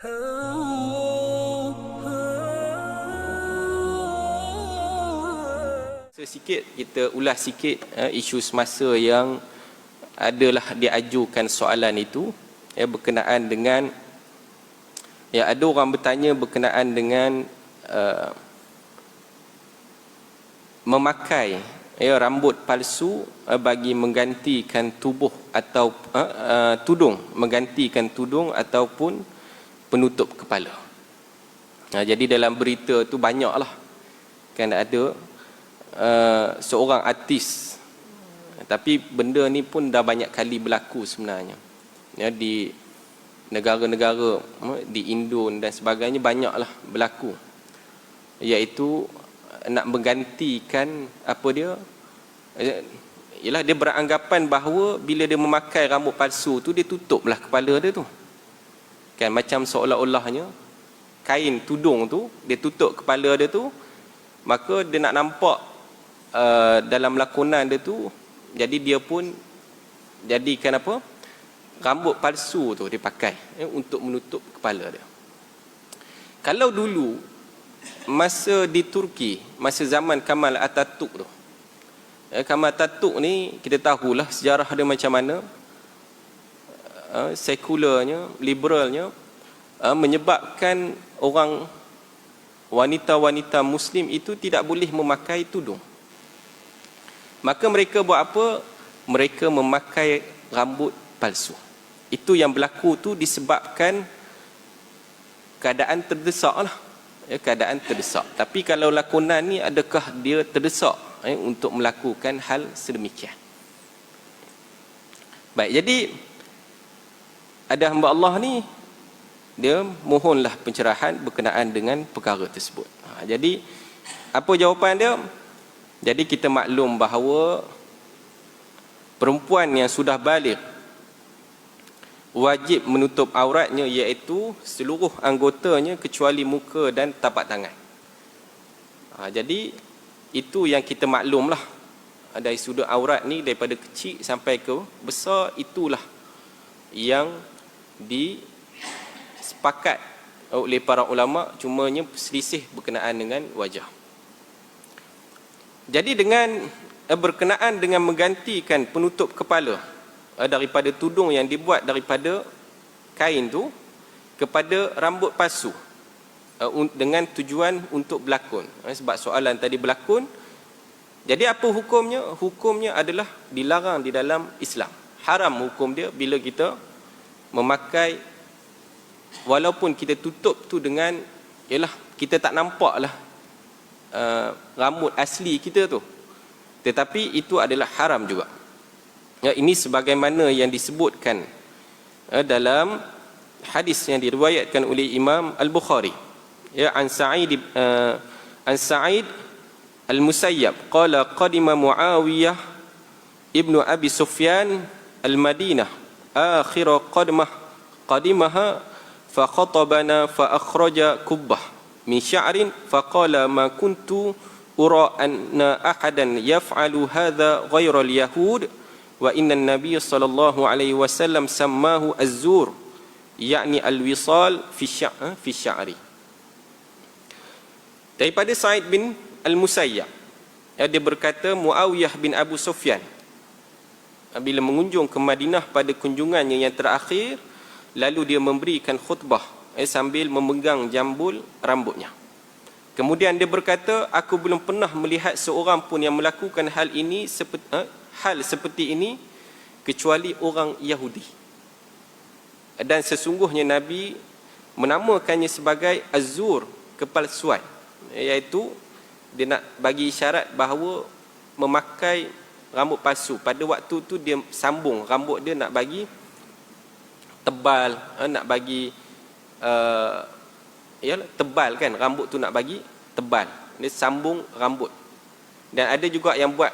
Sikit kita ulas sikit isu semasa yang adalah diajukan soalan itu berkenaan dengan ada orang bertanya berkenaan dengan memakai rambut palsu bagi menggantikan tubuh atau tudung, menggantikan tudung ataupun penutup kepala. Jadi dalam berita tu banyaklah kan ada seorang artis, tapi benda ni pun dah banyak kali berlaku sebenarnya di negara-negara di Indon dan sebagainya, banyaklah berlaku, iaitu nak menggantikan apa dia, ialah dia beranggapan bahawa bila dia memakai rambut palsu tu, dia tutuplah kepala dia tu kan, macam seolah-olahnya kain tudung tu dia tutup kepala dia tu, maka dia nak nampak dalam lakonan dia tu, jadi dia pun jadikan apa, rambut palsu tu dia pakai untuk menutup kepala dia. Kalau dulu masa di Turki, masa zaman Kemal Atatürk tu, Kemal Atatürk ni kita tahulah sejarah dia macam mana, sekularnya, liberalnya, menyebabkan orang wanita-wanita Muslim itu tidak boleh memakai tudung. Maka mereka buat apa? Mereka memakai rambut palsu. Itu yang berlaku tu disebabkan keadaan terdesak lah. Keadaan terdesak. Tapi kalau lakonan ni, adakah dia terdesak untuk melakukan hal sedemikian? Baik, jadi ada hamba Allah ni, dia mohonlah pencerahan berkenaan dengan perkara tersebut. Jadi apa jawapan dia? Jadi kita maklum bahawa perempuan yang sudah baligh wajib menutup auratnya, iaitu seluruh anggotanya kecuali muka dan tapak tangan. Jadi itu yang kita maklumlah, dari sudut aurat ni daripada kecil sampai ke besar, itulah yang disepakat oleh para ulama, cumanya selisih berkenaan dengan wajah. Jadi dengan berkenaan dengan menggantikan penutup kepala daripada tudung yang dibuat daripada kain tu kepada rambut palsu, dengan tujuan untuk berlakon, sebab soalan tadi berlakon. Jadi apa hukumnya? Hukumnya adalah dilarang di dalam Islam. Haram hukum dia bila kita memakai, walaupun kita tutup tu dengan, ialah kita tak nampak lah rambut asli kita tu, tetapi itu adalah haram juga. Ini sebagaimana yang disebutkan dalam hadis yang diriwayatkan oleh Imam Al-Bukhari, an Sa'id Al-Musayyab qala qadima Muawiyah ibnu Abi Sufyan Al-Madinah akhir qadimaha fa khatabana fa akhraja kubbah min sya'rin faqala ma kuntu ura anna ahadan yaf'alu hadha ghayra al-yahud wa inna an-nabiy sallallahu alaihi wasallam sammahu az-zur, yakni al-wisal fi sya'ri. Daripada Sa'id bin Al-Musayyab, dia berkata Muawiyah bin Abu Sufyan bila mengunjung ke Madinah pada kunjungannya yang terakhir, lalu dia memberikan khutbah sambil memegang jambul rambutnya. Kemudian dia berkata, aku belum pernah melihat seorang pun yang melakukan hal seperti ini kecuali orang Yahudi. Dan sesungguhnya Nabi menamakannya sebagai az-zur, kepalsuan, iaitu dia nak bagi isyarat bahawa memakai rambut palsu. Pada waktu tu dia sambung rambut dia, nak bagi tebal, nak bagi tebal kan, rambut tu nak bagi tebal, dia sambung rambut. Dan ada juga yang buat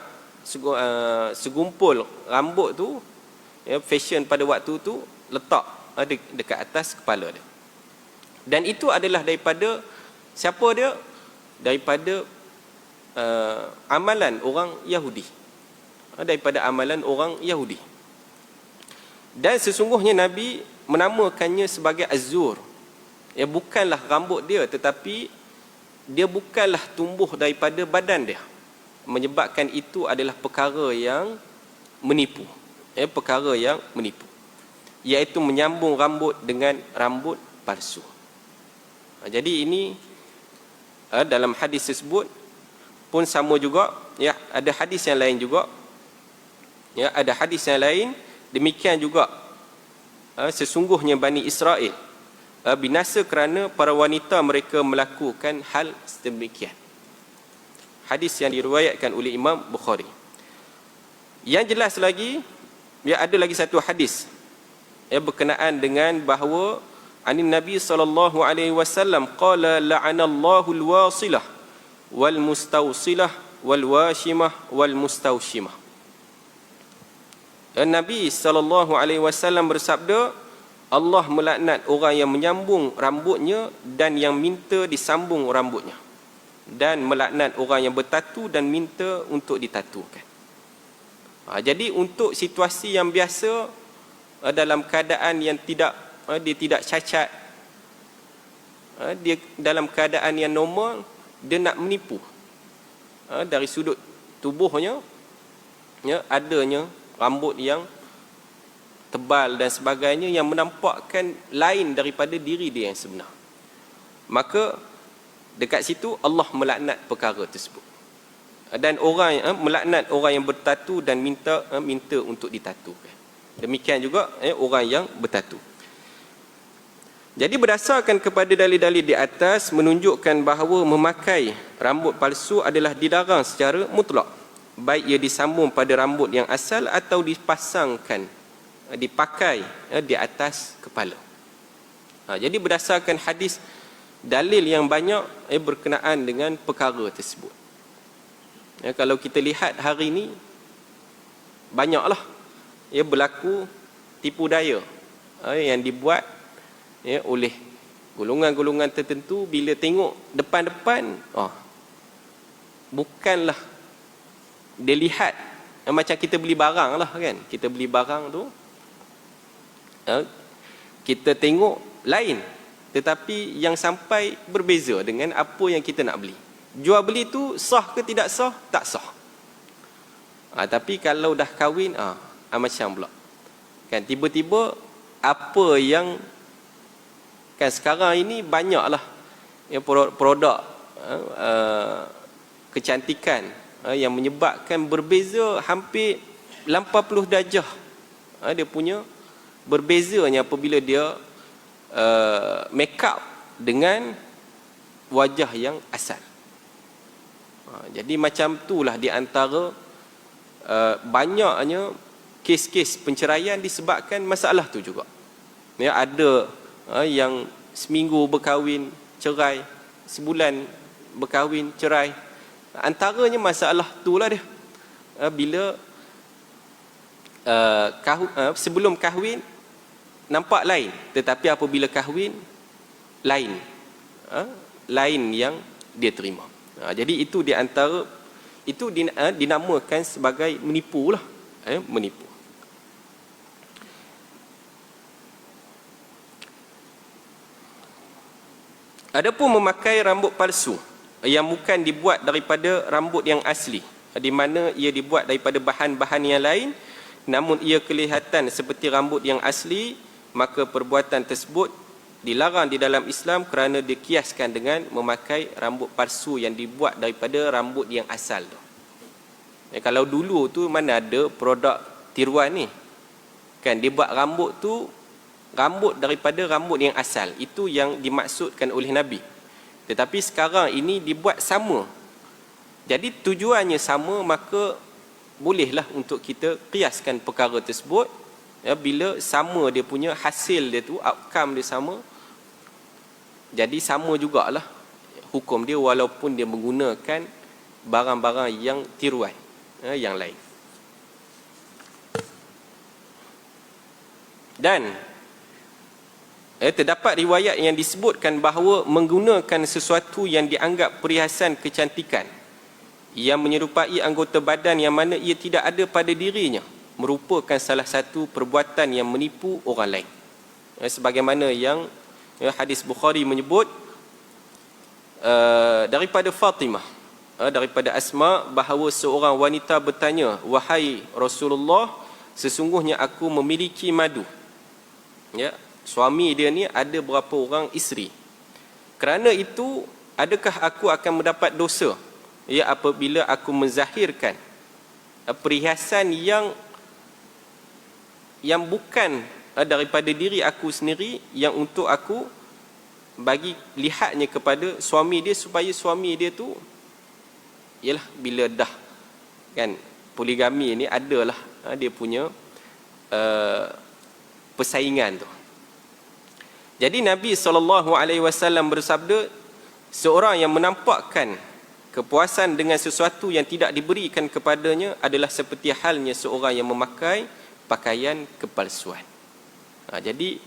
segumpul rambut tu, fashion pada waktu tu, letak dekat atas kepala dia. Dan itu adalah daripada siapa dia? Daripada amalan orang Yahudi. Daripada amalan orang Yahudi. Dan sesungguhnya Nabi menamakannya sebagai az-zur, bukanlah rambut dia, tetapi dia bukanlah tumbuh daripada badan dia, menyebabkan itu adalah perkara yang menipu, perkara yang menipu, iaitu menyambung rambut dengan rambut palsu. Jadi ini dalam hadis tersebut pun sama juga, ya, ada hadis yang lain juga, ya, ada hadis yang lain demikian juga. Sesungguhnya Bani Israel binasa kerana para wanita mereka melakukan hal sedemikian. Hadis yang diriwayatkan oleh Imam Bukhari. Yang jelas lagi, ya, ada lagi satu hadis berkenaan dengan bahawa Nabi sallallahu alaihi wasallam qala la'anallahu al-wasilah wal mustawsilah wal washimah wal mustawshimah. Nabi sallallahu alaihi wasallam bersabda, Allah melaknat orang yang menyambung rambutnya dan yang minta disambung rambutnya, dan melaknat orang yang bertatu dan minta untuk ditatukan. Jadi untuk situasi yang biasa, dalam keadaan yang tidak, dia tidak cacat, dia dalam keadaan yang normal, dia nak menipu dari sudut tubuhnya, ya, adanya rambut yang tebal dan sebagainya yang menampakkan lain daripada diri dia yang sebenar, maka dekat situ Allah melaknat perkara tersebut. Dan orang melaknat orang yang bertatu dan minta untuk ditatukan. Demikian juga orang yang bertatu. Jadi berdasarkan kepada dalil-dalil di atas menunjukkan bahawa memakai rambut palsu adalah dilarang secara mutlak, baik ia disambung pada rambut yang asal atau dipasangkan, dipakai di atas kepala. Jadi berdasarkan hadis, dalil yang banyak berkenaan dengan perkara tersebut. Kalau kita lihat hari ini, banyaklah berlaku tipu daya yang dibuat oleh golongan-golongan tertentu. Bila tengok depan-depan, bukanlah dia lihat macam kita beli barang lah kan. Kita beli barang tu, kita tengok lain, tetapi yang sampai berbeza dengan apa yang kita nak beli. Jual beli tu sah ke tidak sah? Tak sah. Tapi kalau dah kahwin, macam pula kan, tiba-tiba apa yang kan sekarang ini banyaklah produk kecantikan yang menyebabkan berbeza hampir 80 darjah. Dia punya berbezanya apabila dia make up dengan wajah yang asal. Jadi macam itulah di antara banyaknya kes-kes penceraian disebabkan masalah tu juga. Ya, ada yang seminggu berkahwin cerai, sebulan berkahwin cerai. Antaranya masalah itulah dia. Bila sebelum kahwin nampak lain, tetapi apabila kahwin lain, lain yang dia terima. Jadi itu di antara itu dinamakan sebagai menipu lah, menipu. Adapun memakai rambut palsu yang bukan dibuat daripada rambut yang asli, di mana ia dibuat daripada bahan-bahan yang lain, namun ia kelihatan seperti rambut yang asli, maka perbuatan tersebut dilarang di dalam Islam kerana dikiaskan dengan memakai rambut palsu yang dibuat daripada rambut yang asal tu. Kalau dulu tu mana ada produk tiruan ni, kan, dia buat rambut tu rambut daripada rambut yang asal. Itu yang dimaksudkan oleh Nabi. Tetapi sekarang ini dibuat sama, jadi tujuannya sama, maka bolehlah untuk kita kiaskan perkara tersebut. Bila sama dia punya hasil dia tu, outcome dia sama, jadi sama jugalah hukum dia walaupun dia menggunakan barang-barang yang tiruan yang lain. Dan terdapat riwayat yang disebutkan bahawa menggunakan sesuatu yang dianggap perhiasan kecantikan yang menyerupai anggota badan yang mana ia tidak ada pada dirinya merupakan salah satu perbuatan yang menipu orang lain. Sebagaimana yang hadis Bukhari menyebut daripada Fatimah, daripada Asma, bahawa seorang wanita bertanya, wahai Rasulullah, sesungguhnya aku memiliki madu. Ya, suami dia ni ada berapa orang isteri. Kerana itu, adakah aku akan mendapat dosa ya apabila aku menzahirkan perhiasan yang bukan daripada diri aku sendiri, yang untuk aku bagi lihatnya kepada suami dia, supaya suami dia tu ialah bila dah kan poligami ni adalah dia punya persaingan tu. Jadi Nabi SAW bersabda, seorang yang menampakkan kepuasan dengan sesuatu yang tidak diberikan kepadanya adalah seperti halnya seorang yang memakai pakaian kepalsuan. Jadi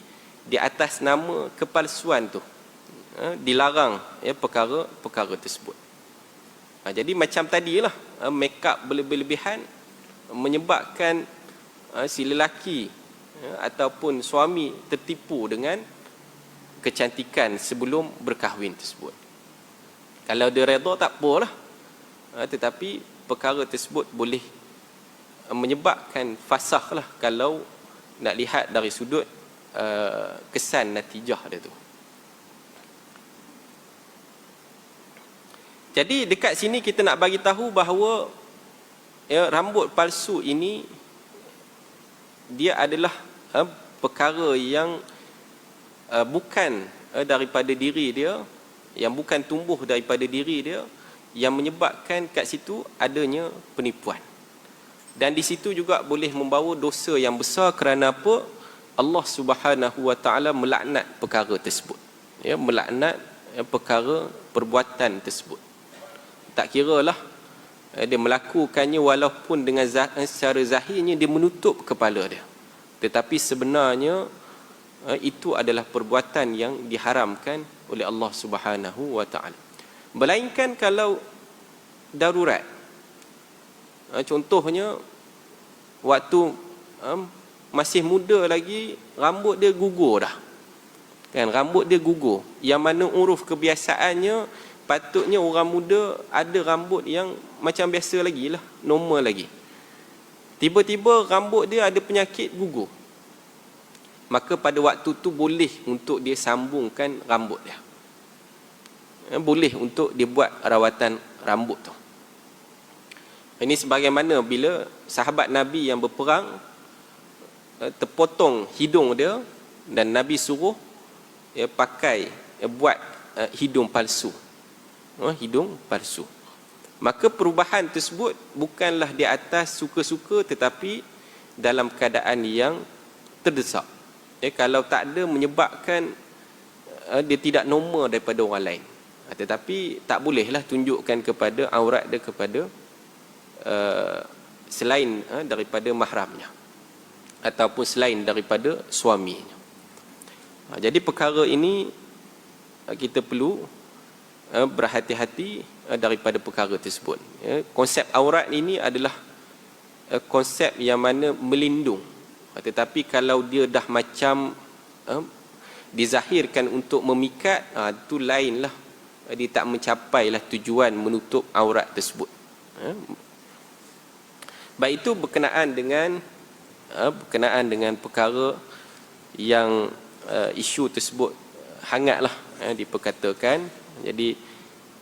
di atas nama kepalsuan tu dilarang ya perkara tersebut. Jadi macam tadilah, make up berlebihan menyebabkan si lelaki ataupun suami tertipu dengan kecantikan sebelum berkahwin tersebut. Kalau dia redha tak apalah, tetapi perkara tersebut boleh menyebabkan fasakh lah kalau nak lihat dari sudut kesan natijah dia tu. Jadi dekat sini kita nak bagi tahu bahawa rambut palsu ini dia adalah perkara yang bukan daripada diri dia, yang bukan tumbuh daripada diri dia, yang menyebabkan kat situ adanya penipuan. Dan di situ juga boleh membawa dosa yang besar. Kerana apa? Allah Subhanahu Wa Taala melaknat perkara tersebut. Ya, melaknat perkara perbuatan tersebut. Tak kiralah dia melakukannya walaupun dengan secara zahirnya dia menutup kepala dia, tetapi sebenarnya itu adalah perbuatan yang diharamkan oleh Allah Subhanahu Wa Taala. Melainkan kalau darurat. Contohnya waktu masih muda lagi, rambut dia gugur dah. Kan, rambut dia gugur. Yang mana uruf kebiasaannya patutnya orang muda ada rambut yang macam biasa lagi lah, normal lagi. Tiba-tiba rambut dia ada penyakit gugur. Maka pada waktu tu boleh untuk dia sambungkan rambut dia. Boleh untuk dia buat rawatan rambut tu. Ini sebagaimana bila sahabat Nabi yang berperang terpotong hidung dia, dan Nabi suruh pakai buat hidung palsu. Hidung palsu. Maka perubahan tersebut bukanlah di atas suka-suka, tetapi dalam keadaan yang terdesak. Kalau tak ada menyebabkan dia tidak normal daripada orang lain. Tetapi tak bolehlah tunjukkan kepada aurat dia kepada selain daripada mahramnya ataupun selain daripada suaminya. Jadi perkara ini kita perlu berhati-hati daripada perkara tersebut. Konsep aurat ini adalah konsep yang mana melindung. Tetapi kalau dia dah macam dizahirkan untuk memikat, itu lainlah, dia tak mencapailah tujuan menutup aurat tersebut. Baik, itu berkenaan dengan perkara yang isu tersebut hangatlah diperkatakan. Jadi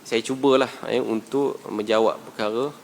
saya cubalah untuk menjawab perkara